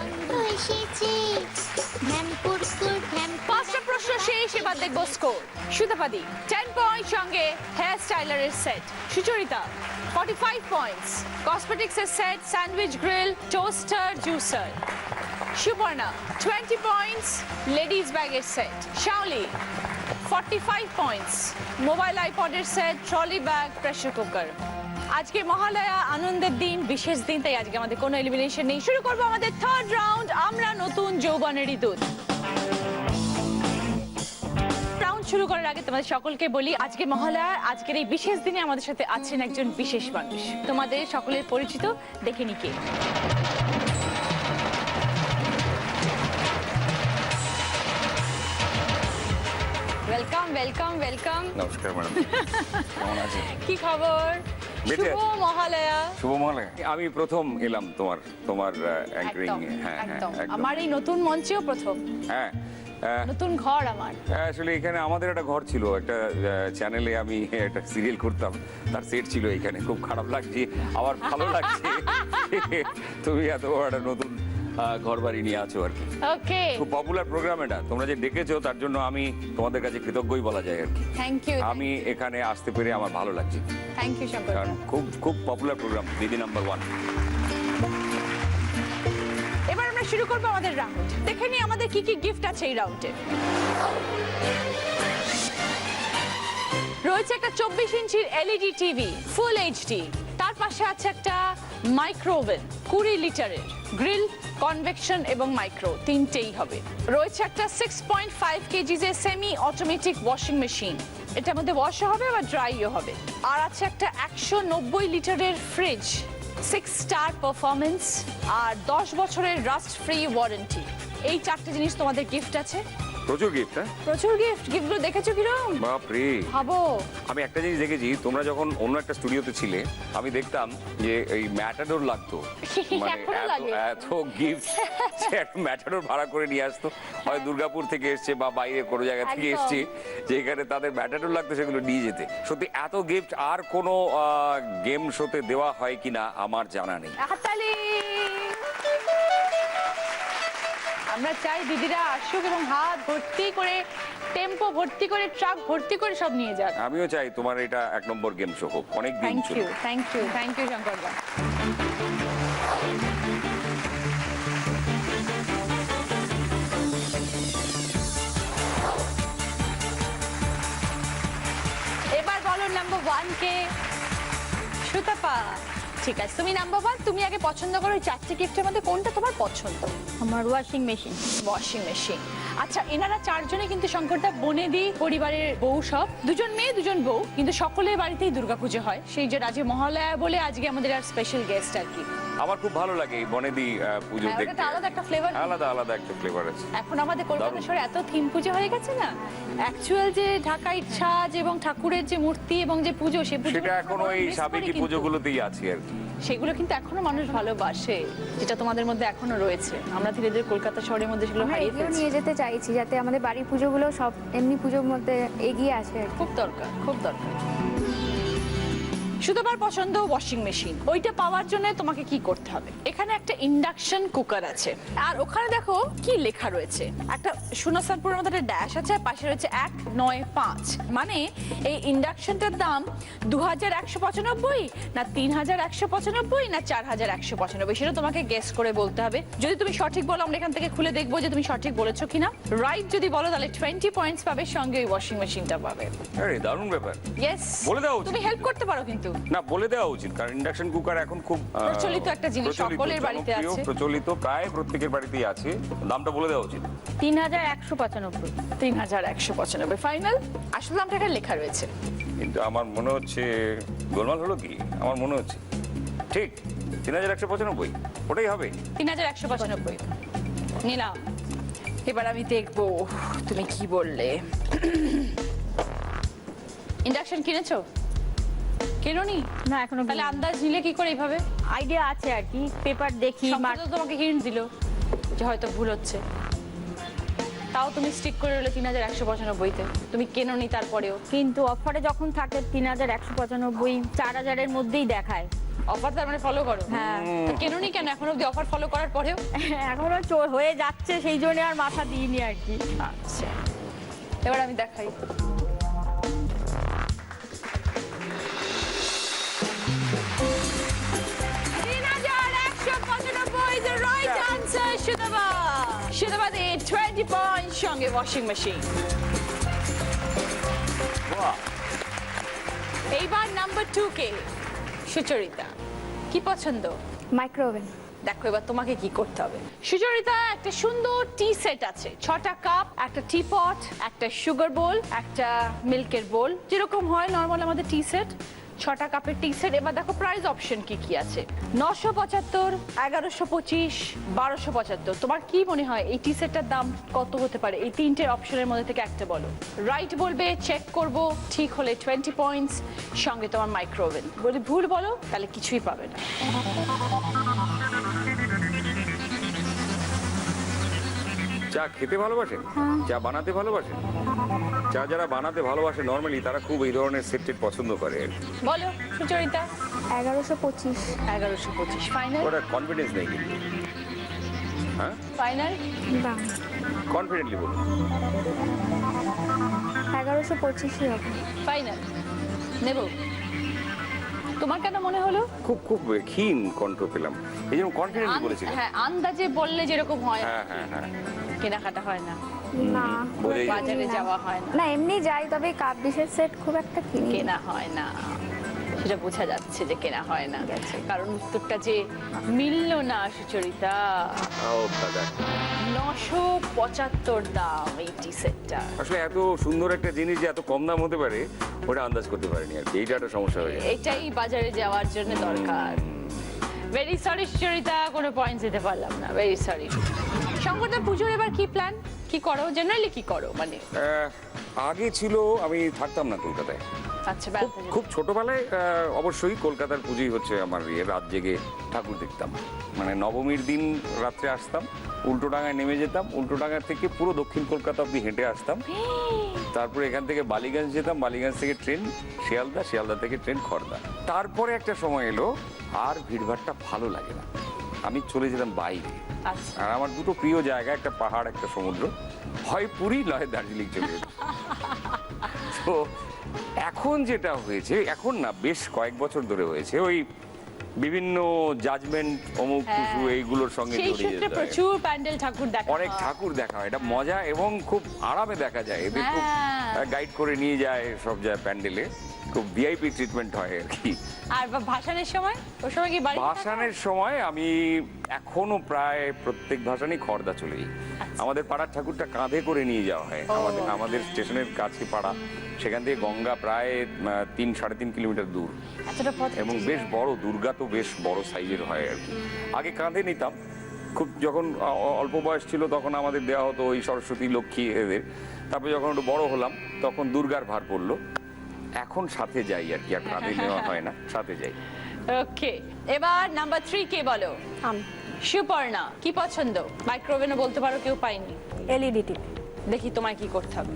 পাঁচটা প্রশ্ন শেষ, এবার দেখবো স্কোর। সুতোপাদি 10 পয়েন্ট, সঙ্গে হেয়ার স্টাইলারের সেট। সুচরিতা 45 পয়েন্টস, কসমেটিক্সের set, sandwich grill, toaster, juicer. Suparna 20 points, ladies ব্যাগের সেট। শাওলি 45 পয়েন্টস, মোবাইল আইপডের set, trolley bag, pressure cooker. আজকে মহালয়া, আনন্দের দিন, বিশেষ দিন, তাই আজকে আমাদের কোনো এলিমিনেশন নেই। শুরু করবো আমাদের থার্ড রাউন্ড, আমরা নতুন যৌবনেরই দূত। রাউন্ড শুরু করার আগে তোমাদের সকলকে বলি, আজকে মহালয়া, আজকের এই বিশেষ দিনে আমাদের সাথে আছেন একজন বিশেষ মানুষ। তোমাদের সকলের পরিচিত, দেখে নি কে। Welcome welcome welcome. নমস্কার ম্যাডাম, কেমন আছেন? কি খবর? বেঁচে শুভ মহালয়া। শুভ মহালয়া। আমি প্রথম এলাম তোমার অ্যাঙ্করিং। একদম হ্যাঁ হ্যাঁ একদম, একদম। আমার এই নতুন মঞ্চেও প্রথম, হ্যাঁ নতুন ঘর আমার। আসলে এখানে আমাদের একটা ঘর ছিল, একটা চ্যানেলে আমি একটা সিরিয়াল করতাম, তার সেট ছিল এখানে। খুব খারাপ লাগছে, আবার ভালো লাগছে তুমি এত বড় একটা নতুন ঘর বাড়ি নিয়ে আছো আর কি। ওকে, খুব পপুলার প্রোগ্রাম এটা, তোমরা যে ডেকেছো তার জন্য আমি তোমাদের কাছে কৃতজ্ঞই বলা যায় আর কি। Thank you. আমি এখানে আসতে পেরে আমার ভালো লাগছে, থ্যাংক ইউ শঙ্কর। কারণ খুব পপুলার প্রোগ্রাম, দিদি নাম্বার 1। এবার আমরা শুরু করবো আমাদের রাউন্ড। দেখে নিই আমাদের কি কি গিফট আছে এই রাউন্ডে। রয়েছে একটা 24 ইঞ্চির এলইডি টিভি ফুল এইচডি, তার পাশে আছে একটা মাইক্রোওভেন 20 লিটারের, গ্রিল, কনভেকশন এবং মাইক্রো তিনটেই হবে। রয়েছে একটা 6.5 কেজিজের সেমি অটোমেটিক ওয়াশিং মেশিন, এটার মধ্যে ওয়াশও হবে আবার ড্রাইও হবে। আর আছে একটা 190 লিটারের ফ্রিজ, 6 স্টার পারফরমেন্স আর 10 বছরের রাস্ট ফ্রি ওয়ারেন্টি, এই 4টে জিনিস তোমাদের গিফট আছে। প্রচুর গিফট। হ্যাঁ, প্রচুর গিফট। গিফটগুলো দেখেছো কিরম? বাপরে। ভাবো, আমি একটা জিনিস দেখেছি, তোমরা যখন অন্য একটা স্টুডিওতে ছিলে আমি দেখতাম যে এই ম্যাটাডোর লাগতো, মানে এখনো লাগে। এত গিফট একটা ম্যাটাডোর ভাড়া করে নিয়ে আসতো, হয় দুর্গাপুর থেকে এসছে বা বাইরে কোনো জায়গা থেকে একদম। এসছে, যেখানে তাদের ম্যাটাডোর লাগতো সেগুলো নিয়ে যেতে। সত্যি এত গিফট আর কোনো গেম শোতে দেওয়া হয় কিনা আমার জানা নেই। হাততালি। আমরা চাই দিদিরা আসুক এবং হাত ভর্তি করে, টেম্পো ভর্তি করে, ট্রাক ভর্তি করে সব নিয়ে যাক। আমিও চাই তোমার এটা 1 নম্বর গেম শো হোক, অনেক দিন থ্যাংক ইউ, চলুক। Thank you, thank you Shankar দা। এবার বলো নাম্বার 1 কে? সুতপা। ঠিক আছে, তুমি নাম্বার 1, তুমি আগে পছন্দ করো এই 4টে গিফটের মধ্যে কোনটা তোমার পছন্দ? আমার ওয়াশিং মেশিন। Washing machine. আচ্ছা, এনারা 4জনে কিন্তু শঙ্করদা বনেদি পরিবারের বউ, সব 2জন মেয়ে 2জন বউ, কিন্তু সকলের বাড়িতেই দুর্গাপুজো হয়। সেই যে আজকে মহালয়া বলে আজকে আমাদের আর স্পেশাল গেস্ট আর কি। আমার খুব ভালো লাগে এই বনেদি পুজো হ্যাঁ, দেখতে। ওটা আলাদা একটা ফ্লেভার। আলাদা আলাদা একটা ফ্লেভার আছে। এখন আমাদের কলকাতা দারুণ। শহরে এত থিম পুজো হয়ে গেছে না, অ্যাকচুয়াল যে ঢাকাই সাজ এবং ঠাকুরের যে মূর্তি এবং যে পুজো, সে পুজো সেটা এখনো এই সাবেকি পুজোগুলোতেই আছে আর কি। সেগুলো কিন্তু এখনো মানুষ ভালোবাসে, যেটা তোমাদের মধ্যে এখনো রয়েছে। আমরা ধীরে ধীরে কলকাতা শহরের মধ্যে সেগুলো আমরা হারিয়ে এগিয়ে ফেলছি। নিয়ে যেতে চাইছি যাতে আমাদের বাড়ির পুজোগুলো সব এমনি পুজোর মধ্যে এগিয়ে আসে আর কি। খুব দরকার, খুব দরকার। সুতপার পছন্দ ওয়াশিং মেশিন, ওইটা পাওয়ার জন্য তোমাকে কি করতে হবে? এখানে একটা ইন্ডাকশন কুকার আছে, আর ওখানে দেখো কি লেখা রয়েছে, একটা শূন্যস্থানপুরের মধ্যে একটা ড্যাশ আছে, আর পাশে রয়েছে 195। মানে এই ইন্ডাকশনটার দাম 2195 না 3195 না 4195, সেটা তোমাকে গেস করে বলতে হবে। যদি তুমি সঠিক বলো আমরা এখান থেকে খুলে দেখবো যে তুমি সঠিক বলেছো কিনা। রাইট যদি বলো তাহলে 20 পয়েন্টস পাবে, সঙ্গে ওই ওয়াশিং মেশিনটা পাবে। আরে দারুণ ব্যাপার। ইয়েস, বলে দাও উচিত তুমি হেল্প করতে পারো কিন্তু। না, বলে দেওয়া উচিত, কারণ ইন্ডাকশন কুকার এখন খুব প্রচলিত একটা জিনিস, প্রচলিত, সকলের বাড়িতে জনপ্রিয়, আছে। প্রচলিত, প্রায় প্রত্যেকের বাড়িতেই আছে। দামটা বলে দেওয়া উচিত। 3195। 3195 ফাইনাল। আসলে দামটা এখানে লেখা রয়েছে। কিন্তু আমার মনে হচ্ছে গোলমাল হলো কি, আমার মনে হচ্ছে ঠিক 3195 ওটাই হবে। 3195 নিলাম। এবার আমি দেখবো তুমি কি বললে। ইন্ডাকশন কিনেছো? কেনোনি? না, এখনো তাহলে আন্দাজ নিলে কি করে এইভাবে? আইডিয়া আছে আর কি, পেপার দেখি। শঙ্কর তো তোমাকে হিন্ট দিল যে হয়তো ভুল হচ্ছে, তাও তুমি স্টিক করে রইলে 3195-তে। তুমি কেনোনি তারপরেও। কিন্তু অফারে যখন থাকে 3195, 4000-এর মধ্যেই দেখায়। অফার তার মানে ফলো করো? হ্যাঁ। তো কেনোনি কেন এখন অব্দি অফার ফলো করার পরেও? এখনো চোর হয়ে যাচ্ছে, সেই জন্য আর মাথা দিইনি আর কি। আচ্ছা, এবার আমি দেখাই। the right answer, Shudaba. Shudaba the 20 points সঙ্গে ওয়াশিং মেশিন। এইবার নাম্বার 2 কে সুচরিতা, কি পছন্দ? মাইক্রোওভেন। দেখো এবার তোমাকে কি করতে হবে। সুচরিতা, একটা সুন্দর টি সেট আছে, 6টা কাপ, একটা টি পট, একটা সুগার বোল, একটা মিল্কের বোল, যেরকম হয় নর্মাল আমাদের টি সেট। 6টা কাপের টি সেট। এবার দেখো প্রাইস অপশন কি কি আছে। 975, 1125, 1275। তোমার কি মনে হয় এই টি সেটটার দাম কত হতে পারে? এই 3টের অপশনের মধ্যে থেকে একটা বলো। রাইট বলবে, চেক করব, ঠিক হলে 20 পয়েন্টস, সঙ্গে তোমার মাইক্রোওভেন। বলি ভুল বলো তাহলে কিছুই পাবে না। চা খেতে ভালোবাসেন? চা বানাতে ভালোবাসেন? চা যারা বানাতে ভালোবাসে নর্মালি তারা খুব এই ধরনের সেট পছন্দ করে। বলো সুচরিতা। 1125। 1125 ফাইনাল। ওটা কনফিডেন্স নেই কিন্তু। হ্যাঁ, ফাইনাল। দাম কনফিডেন্টলি বলুন। 1125 হবে। ফাইনাল নেব। তোমার কেন মনে হলো? খুব খুব ক্ষীণ কণ্ঠ পেলাম, এই জন্য কনফিডেন্টলি বলেছিলাম। হ্যাঁ, আন্দাজে বললে যেরকম হয়, হ্যাঁ হ্যাঁ হ্যাঁ, কেনাকাটা হয় না, না, বোঝাই বাজারে যাওয়া হয় না, না এমনি যাই, তবে কাপ ডিশের সেট খুব একটা কিনি না। কেনা হয় না, সেটা বোঝা যাচ্ছে যে কেনা হয় না। কারণ উত্তরটা যে মিলল না সুচরিতা। ও দাদা, 975 দাম এই টি সেটটা। আসলে এত সুন্দর একটা জিনিস যে এত কম দাম হতে পারে ওটা আন্দাজ করতে পারিনি আর কি, এইটা একটা সমস্যা হয়ে যায়। এটাই বাজারে যাওয়ার জন্য দরকার। ভেরি সরি সুচরিতা, কোনো পয়েন্ট দিতে পারলাম না, ভেরি সরি। শঙ্করদা পুজোর এবার কি প্ল্যান, কি করো জেনারেলি, কি করো মানে? আগে ছিল আমি থাকতাম না কলকাতায়, আচ্ছা বেড়াতে যেতে। খুব ছোটবেলায় অবশ্যই কলকাতার পুজোই হচ্ছে আমার রাত জেগে ঠাকুর দেখতাম। মানে নবমীর দিন রাত্রে আসতাম, উল্টোডাঙায় নেমে যেতাম, উল্টোডাঙা থেকে পুরো দক্ষিণ কলকাতা অব্দি হেঁটে আসতাম, তারপরে এখান থেকে বালিগঞ্জ যেতাম, বালিগঞ্জ থেকে ট্রেন শিয়ালদা, শিয়ালদা থেকে ট্রেন খড়দা। তারপরে একটা সময় এলো আর ভিড়ভাড়টা ভালো লাগে না, আমি চলে যেতাম বাইরে। আচ্ছা। আর আমার দুটো প্রিয় জায়গা, একটা পাহাড় একটা সমুদ্র, হয় পুরী নয় দার্জিলিং চলে যেতাম। তো এখন যেটা হয়েছে, এখন না বেশ কয়েক বছর ধরে হয়েছে, ওই বিভিন্ন জাজমেন্ট অমুক কিছু এইগুলোর সঙ্গে সেই জড়িয়ে সূত্রে যেতে হয়। প্রচুর প্যান্ডেল ঠাকুর দেখা অনেক হয়। ঠাকুর দেখা হয়, এটা মজা এবং খুব আরামে দেখা যায়। এদের খুব হ্যাঁ। গাইড করে নিয়ে যায় সব যায় প্যান্ডেলে, খুব ভিআইপি ট্রিটমেন্ট হয় আর কি। আর ভাসানের সময়, ওই সময় কি বাড়ি? ভাসানের সময় আমি এখনো প্রায় প্রত্যেক ভাসানই খড়দা চলে যাই। আমাদের পাড়ার ঠাকুরটা কাঁধে করে নিয়ে যাওয়া হয়, আমাদের স্টেশনের কাছে পাড়া, সেখান থেকে গঙ্গা প্রায় 3-3.5 কিলোমিটার দূর এতটা পথ এবং বেশ বড়, দুর্গা তো বেশ বড় সাইজের হয় আর কি। আগে কাঁধে নিতাম, খুব যখন অল্প বয়স ছিল তখন আমাদের দেওয়া হতো ওই সরস্বতী লক্ষ্মী এদের, তারপরে যখন একটু বড় হলাম তখন দুর্গার ভার পড়লো, এখন সাথে যাই আর কি, আর কাঁধে নেওয়া হয় না, সাথে যাই। ওকে, এবার নাম্বার 3 কে বলো? আমি সুপর্ণা, কি পছন্দ? মাইক্রোওভেনও বলতে পারো, কেউ পাইনি। LED TV. দেখি তোমায় কি করতে হবে।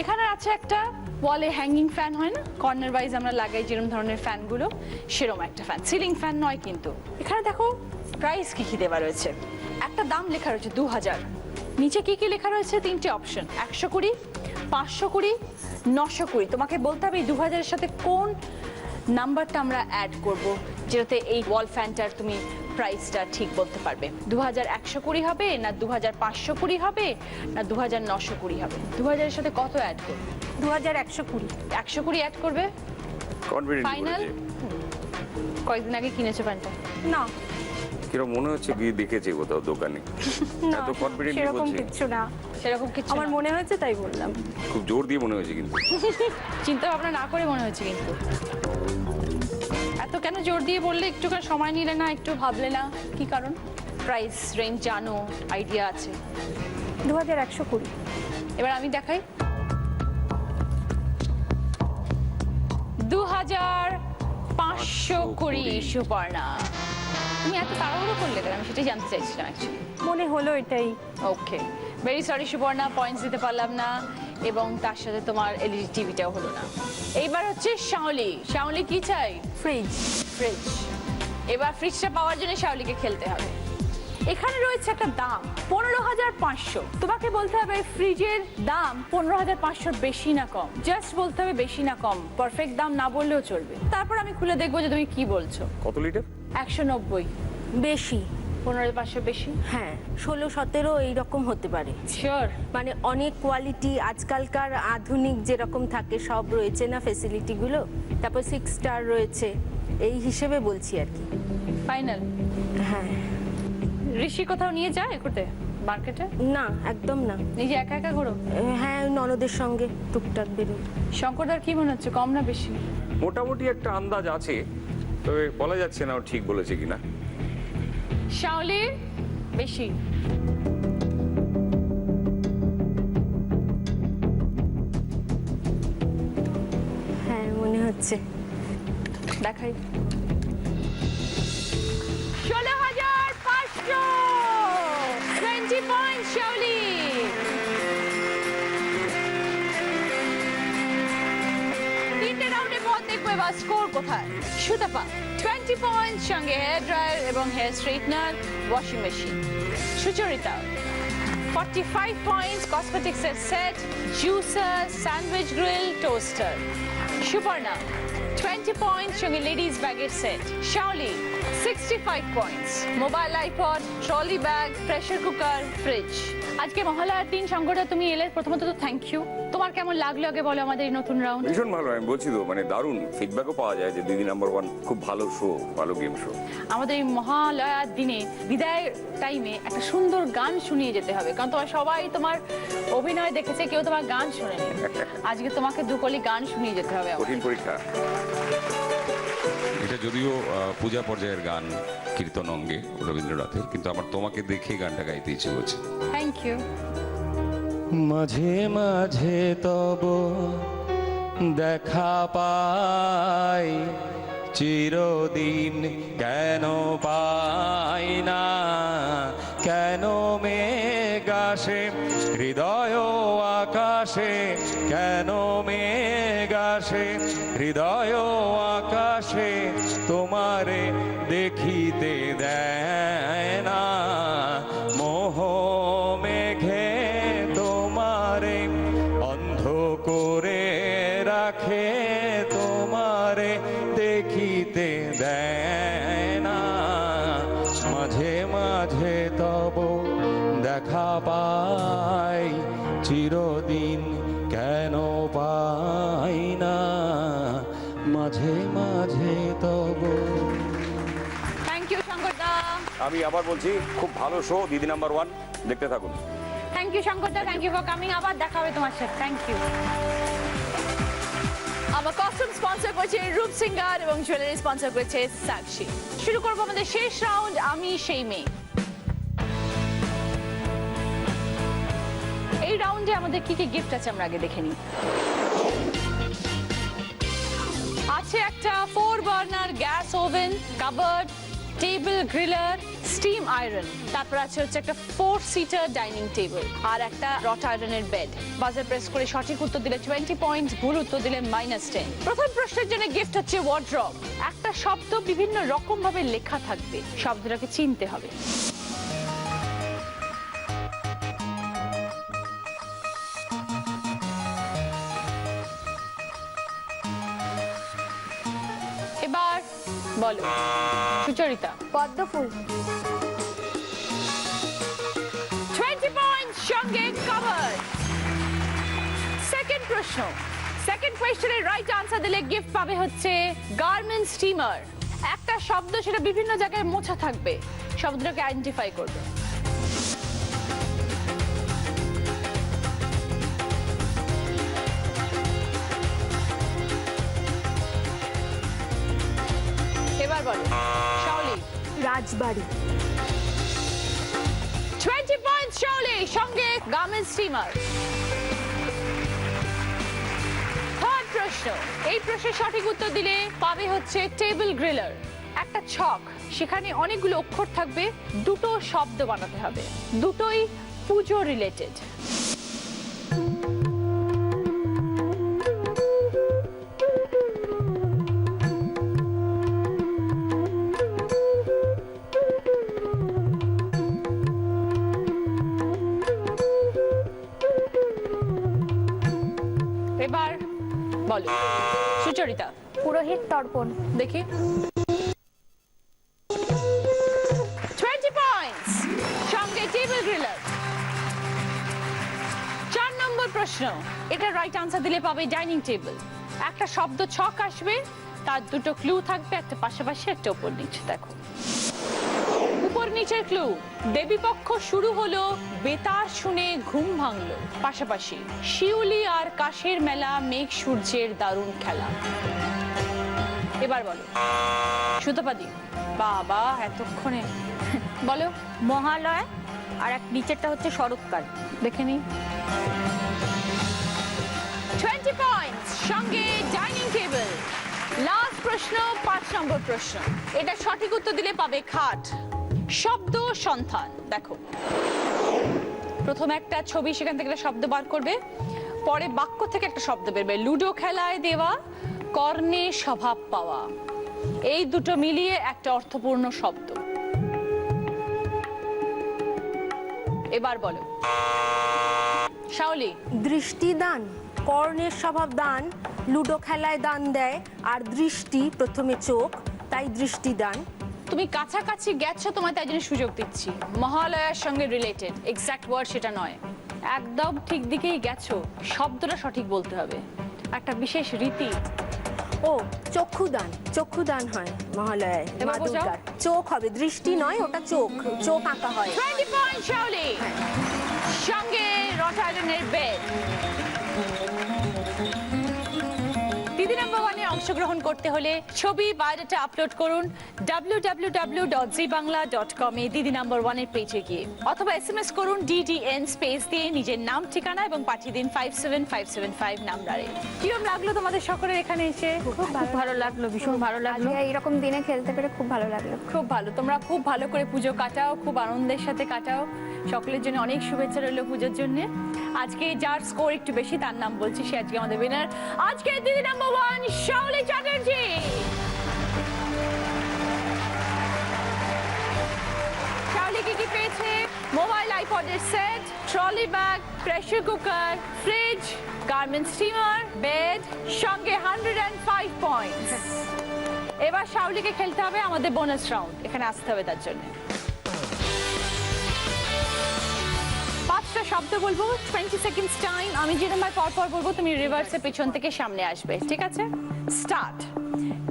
এখানে আছে একটা ওয়ালে হ্যাঙ্গিং ফ্যান, হয় না কর্নার ওয়াইজ আমরা লাগাই যেরকম ধরনের ফ্যানগুলো, সেরকম একটা ফ্যান, সিলিং ফ্যান নয় কিন্তু। এখানে দেখো প্রাইস কি কি দেওয়া রয়েছে, একটা দাম লেখা রয়েছে 2000, নিচে কি কি লেখা রয়েছে 3টে অপশন, 120, 520, 920। তোমাকে বলতে হবে এই 2000-এর সাথে কোন নাম্বারটা আমরা অ্যাড করব, যেটাতে এই ওয়াল ফ্যানটার তুমি প্রাইসটা ঠিক বলতে পারবে। 2120 হবে না 2520 হবে না 2920 হবে? 2000-এর সাথে কত অ্যাড করবে? 2120। 120 অ্যাড করবে কনফিডেন্ট ফাইনাল? কয়েকদিন আগে কিনেছো ফ্যানটা? না, কিরকম মনে হচ্ছে গিয়ে দেখেছে কোথাও দোকানে, না এত কনফিডেন্টলি সেরকম বলছে, কিছু না, সেরকম কিছু আমার না। মনে হয়েছে তাই বললাম। খুব জোর দিয়ে মনে হয়েছে কিন্তু। চিন্তা ভাবনা না করে মনে হচ্ছে কিন্তু। এত কেন জোর দিয়ে বললে, একটুখানি সময় নিলে না, একটু ভাবলে না, কি কারণ? প্রাইস রেঞ্জ জানো, আইডিয়া আছে? 2120। এবার আমি দেখাই। 2520 সুপর্ণা। তুমি এত তাড়াহুড়ো করলে কেন, আমি সেটাই জানতে চাইছিলাম অ্যাকচুয়ালি। মনে হলো এটাই। ওকে, ভেরি সরি সুপর্ণা, পয়েন্টস দিতে পারলাম না, এবং তার সাথে তোমার এলইডি টিভিটাও হলো না। এইবার হচ্ছে শাওলি। শাওলি কি চাই? ফ্রিজ। ফ্রিজ। এবার ফ্রিজটা পাওয়ার জন্য শাওলিকে খেলতে হবে। এখানে রয়েছে একটা দাম 15500। তোমাকে বলতে হবে ফ্রিজের দাম 15500 বেশি না কম, জাস্ট বলতে হবে বেশি না কম, পারফেক্ট দাম না বললেও চলবে। তারপর আমি খুলে দেখবো যে তুমি কি বলছো। কত লিটার? 190। বেশি। 15500 বেশি? হ্যাঁ, 16-17 এইরকম হতে পারে। শিওর? মানে অনেক কোয়ালিটি আজকালকার আধুনিক যেরকম থাকে সব রয়েছে না ফেসিলিটিগুলো, তারপর 6 স্টার রয়েছে, এই হিসেবে বলছি আর কি। ফাইনাল? হ্যাঁ। ঋষি কোথাও নিয়ে যায় ঘুরতে মার্কেটে? না, একদম না। নিজে একা একা ঘোরো? হ্যাঁ, ননদের সঙ্গে টুকটাক বেরোই। শঙ্করদার কি মনে হচ্ছে, কম না বেশি? মোটামুটি একটা আন্দাজ আছে, তবে বলা যাচ্ছে না ও ঠিক বলেছে কিনা। শাওলির বেশি। হ্যাঁ, মনে হচ্ছে। দেখাই। 16500, 20 পয়েন্ট শাওলি। তিনটে রাউন্ডে পর দেখবো এবার স্কোর কোথায়। সুতপা 20 পয়েন্ট, সঙ্গে হেয়ার ড্রায়ার এবং hair straightener, washing machine. Sucharita 45 points, cosmetics set, juicer, sandwich grill, toaster. Suparna 20 points, সঙ্গে লেডিস ব্যাগের set. Shaoli 65 points, mobile iPod, trolley bag, pressure cooker, fridge. আজকে মহালয়ার দিন শঙ্করদা তুমি এলে, প্রথমত তো থ্যাংক ইউ। তোমার কেমন লাগলো আগে বলো আমাদের এই নতুন রাউন্ড? ভীষণ ভালো, আমি বলছি তো, মানে দারুণ ফিডব্যাকও পাওয়া যায় যে দিদি নাম্বার 1 খুব ভালো শো, ভালো গেম শো। আমাদের এই মহালয়ার দিনে বিদায় টাইমে একটা সুন্দর গান শুনিয়ে যেতে হবে, কারণ তোমার সবাই তোমার অভিনয় দেখেছে, কেউ তোমার গান শোনেনি। আজকে তোমাকে দুকলি গান শুনিয়ে যেতে হবে। কঠিন পরীক্ষা। এটা এটা যদিও পূজা পর্যায়ের গান, কীর্তন অঙ্গে রবীন্দ্রনাথের, কিন্তু আমার তোমাকে দেখে গানটা গাইতে ইচ্ছে হচ্ছে। Thank you. মাঝে মাঝে তব দেখা পাই, চিরদিন কেন পাই না, কেন মেঘ আসে হৃদয় আকাশে, কেন মেঘ আসে হৃদয় আকাশে, তোমারে দেখিতে দেয় না, মোহ মেঘে তোমারে অন্ধ করে রাখে, তোমারে দেখিতে দেয় না, মাঝে মাঝে তব দেখা পাই, চিরদিন কেন পাই না, মাঝে মাঝে তব। থ্যাংক ইউ শঙ্কর দা। আমি আবার বলছি, খুব ভালো শো, দিদি নাম্বার 1, দেখতে থাকুন। থ্যাংক ইউ শঙ্কর দা, থ্যাংক ইউ ফর কামিং। আবার দেখা হবে তোমার সাথে। Thank you. আমার কস্টিউম স্পন্সর করেছে রূপ সিঙ্গার এবং জুয়েলারি স্পন্সর করেছে সাক্ষী। শুরু করবো আমাদের শেষ রাউন্ড, আমি সেই মেয়ে। এই রাউন্ডে আমাদের কি কি গিফট আছে আমরা আগে দেখে নিই। আছে একটা 4 burner gas oven, cupboard, table griller, steam iron, তারপর আছে হচ্ছে একটা 4 সিটার ডাইনিং টেবিল আর একটা রট আয়রনের বেড। বাজার প্রেস করে সঠিক উত্তর দিলে 20 পয়েন্টস, ভুল উত্তর দিলে -10। প্রথম প্রশ্নের জন্য গিফট হচ্ছে ওয়ার্ড্রব। একটা শব্দ বিভিন্ন রকম ভাবে লেখা থাকবে, শব্দটাকে চিনতে হবে। এবার বলো সুচরিতা। পদ্ম ফুল। 20 পয়েন্টস, সঙ্গে কভার। সেকেন্ড প্রশ্ন, সেকেন্ড কোয়েশ্চেনের রাইট আনসার দিলে গিফট পাবে হচ্ছে গার্মেন্ট স্টিমার। একটা শব্দ, সেটা বিভিন্ন জায়গায় মোছা থাকবে, শব্দটাকে আইডেন্টিফাই করবে। এবার বলো শাওলি। রাজবাড়ি। 20 পয়েন্টস শাওলি, সঙ্গে গার্মেন্ট স্টিমার। থার্ড প্রশ্ন, এই প্রশ্নের সঠিক উত্তর দিলে পাবে হচ্ছে টেবিল গ্রিলার। একটা ছক, সেখানে অনেকগুলো অক্ষর থাকবে, দুটো শব্দ বানাতে হবে, দুটোই পুজো রিলেটেড। এবার বলো সুচরিতা। পুরোহিত তর্পণ। দেখি। 20 পয়েন্টস, সঙ্গে টেবিল গ্রিলার। 4 নম্বর প্রশ্ন, এটা রাইট আনসার দিলে পাবে ডাইনিং টেবিল। একটা শব্দ ছক আসবে, তার দুটো ক্লু থাকবে, একটা পাশাপাশি একটা উপর নিচে। দেখো উপর নিচের ক্লু, দেবীপক্ষ শুরু হলো, বেতার শুনে ঘুম ভাঙলো, পাশাপাশি শিউলি আর কাশের মেলা, মেঘ সূর্যের দারুণ খেলা। এবার বলো সুতপাদি। বাবা এতক্ষণে বলো। মহালয় আর এক নিচেরটা হচ্ছে শরৎকাল। দেখে নি। 20 পয়েন্টস, সঙ্গে ডাইনিং টেবিল। লাস্ট প্রশ্ন, 5 নম্বর প্রশ্ন, এটা সঠিক উত্তর দিলে পাবে খাট। শব্দ সন্ধান। দেখো প্রথমে একটা ছবি, সেখান থেকে একটা শব্দ বার করবে, পরে বাক্য থেকে একটা শব্দ বেরবে। লুডো খেলায় দেওয়া, কর্ণে স্বভাব পাওয়া, এই দুটো মিলিয়ে একটা অর্থপূর্ণ শব্দ। এবার বলো শাওলি। দৃষ্টিদান, কর্ণের স্বভাব দান, লুডো খেলায় দান দেয়, আর দৃষ্টি প্রথমে চোখ, তাই দৃষ্টিদান। তুমি কাছাকাছি গেছো, তোমায় তাই জন্য সুযোগ দিচ্ছি। মহালয়ার সঙ্গে রিলেটেড, এক্সাক্ট ওয়ার্ড সেটা নয়, একদম ঠিক দিকেই গেছো, শব্দটা সঠিক বলতে হবে, একটা বিশেষ রীতি। ও চক্ষুদান, চক্ষুদান হয় মহালয়ায়, মা এবার বোঝাও। দুর্গার চোখ হবে, দৃষ্টি নয়, ওটা চোখ, চোখ আঁকা হয়। 20 পয়েন্ট শাওলি, সঙ্গে রট আয়রনের বেড। দিদি নাম্বার 1 এ অংশ অংশগ্রহণ করতে হলে ছবি বায়োডাটা আপলোড করুন www.zbangla.com এ দিদি নাম্বার 1 এর পেজে গিয়ে, অথবা এসএমএস করুন DDN স্পেস দিয়ে নিজের নাম ঠিকানা এবং পাঠিয়ে দিন 57555 নাম্বারে। কিরকম লাগলো তোমাদের সকলের এখানে এসে? খুব ভালো লাগলো, ভীষণ ভালো লাগলো। আজকে এইরকম দিনে খেলতে পেরে খুব ভালো লাগলো। খুব ভালো, তোমরা খুব ভালো করে পুজো কাটাও, খুব আনন্দের সাথে কাটাও। সকলের জন্য অনেক শুভেচ্ছা রইল পুজোর জন্য। আজকে যার স্কোর একটু বেশি তার নাম বলছি, সে আজকে আমাদের উইনার। আজকে দিদি নাম্বার 1 শাওলি চ্যাটার্জি। শাওলি কি পেয়েছে? মোবাইল আইপডের set, trolley bag, pressure cooker, fridge, garment steamer, bed, সঙ্গে 105 পয়েন্টস। এবার শাওলিকে খেলতে হবে আমাদের বোনাস রাউন্ড, এখানে আসতে হবে তার জন্য। 5টা শব্দ বলবো, 20 সেকেন্ডস টাইম। আমি যেরকম পর পর বলবো, তুমি রিভার্সে পেছন থেকে সামনে আসবে, ঠিক আছে? স্টার্ট।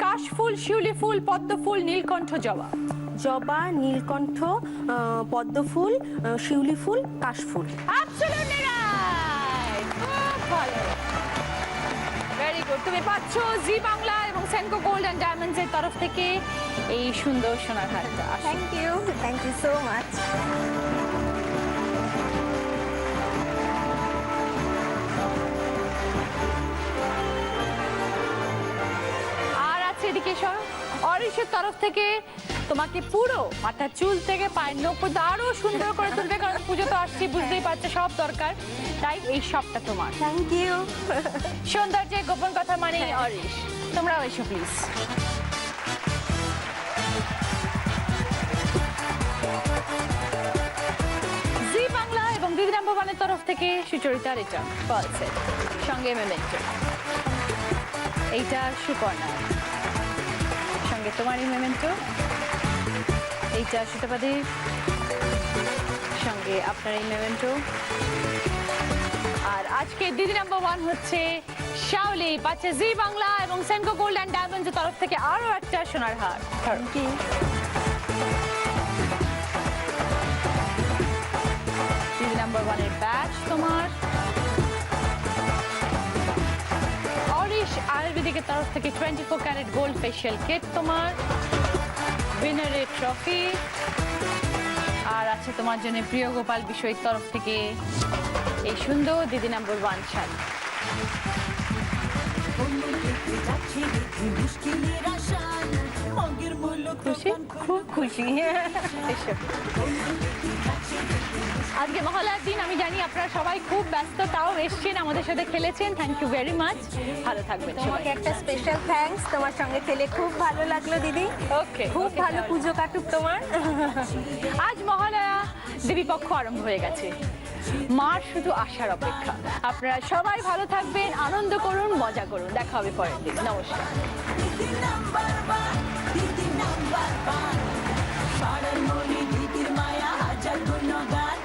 কাশফুল, শিউলি ফুল, পদ্ম ফুল, নীলকণ্ঠ, জবা। জবা, নীলকণ্ঠ, পদ্ম ফুল, শিউলি ফুল, কাশফুল। অ্যাবসলিউটলি রাইট, খুব ভালো, ভেরি গুড। তুমি পাচ্ছ জি বাংলা এবং সেনকো গোল্ড অ্যান্ড ডায়মন্ডস এর তরফ থেকে এই সুন্দর সোনার হারটা। Thank you so much. আর আছে এদিকে সব অরিশের তরফ থেকে তোমাকে পুরো মাথার চুল থেকে পায়ের নখ পর্যন্ত আরো সুন্দর করে তুলবে, কারণ পুজো তো আসছে, বুঝতেই পারছো সব দরকার, তাই এই সবটা তোমার। Thank you. সৌন্দর্যের গোপন কথা মানে অরিশ। তোমরাও এসো প্লিজ। জি বাংলা এবং দিদি নাম্বার 1 এর তরফ থেকে সুচরিতা রিটার্ন পার্ল সেট, সঙ্গে মেমেন্টো। এইটা সুকর্ণা, সঙ্গে তোমারই মেমেন্টো। এইটা সুতপাদির, সঙ্গে আপনার এই মেমেন্টো। আর আজকে দিদি নাম্বার 1 হচ্ছে শাওলি, পাচ্ছে জি বাংলা এবং সেনকো গোল্ড অ্যান্ড ডায়মন্ডস এর তরফ থেকে আরো একটা সোনার হার। দিদি নাম্বার 1 এর ব্যাচ তোমার। অরিশ আয়ুর্বেদিকের তরফ থেকে 24 ক্যারেট গোল্ড ফেশিয়াল কিট তোমার। উইনারের ট্রফি। আর আছে তোমার জন্য প্রিয় গোপাল বিষয়ের তরফ থেকে এই সুন্দর দিদি নাম্বার 1 শাড়ি। খুশি? খুব খুশি। আজকে মহালয়ার দিন, আমি জানি আপনারা সবাই খুব ব্যস্ত, তাও এসছেন, আমাদের সাথে খেলেছেন। থ্যাংক ইউ ভেরি মাচ, ভালো থাকবেন সবাই। তোমাকে একটা স্পেশাল থ্যাঙ্কস, তোমার সঙ্গে খেলে খুব ভালো লাগলো দিদি। ওকে, খুব ভালো পুজো কাটুক তোমার। আজ মহালয়া দেবীপক্ষ আরম্ভ হয়ে গেছে, মার শুধু আসার অপেক্ষা। আপনারা সবাই ভালো থাকবেন, আনন্দ করুন, মজা করুন। দেখা হবে পরের দিন। নমস্কার। পাড়ার মনি দিদির মায়া হাজার গুণগান।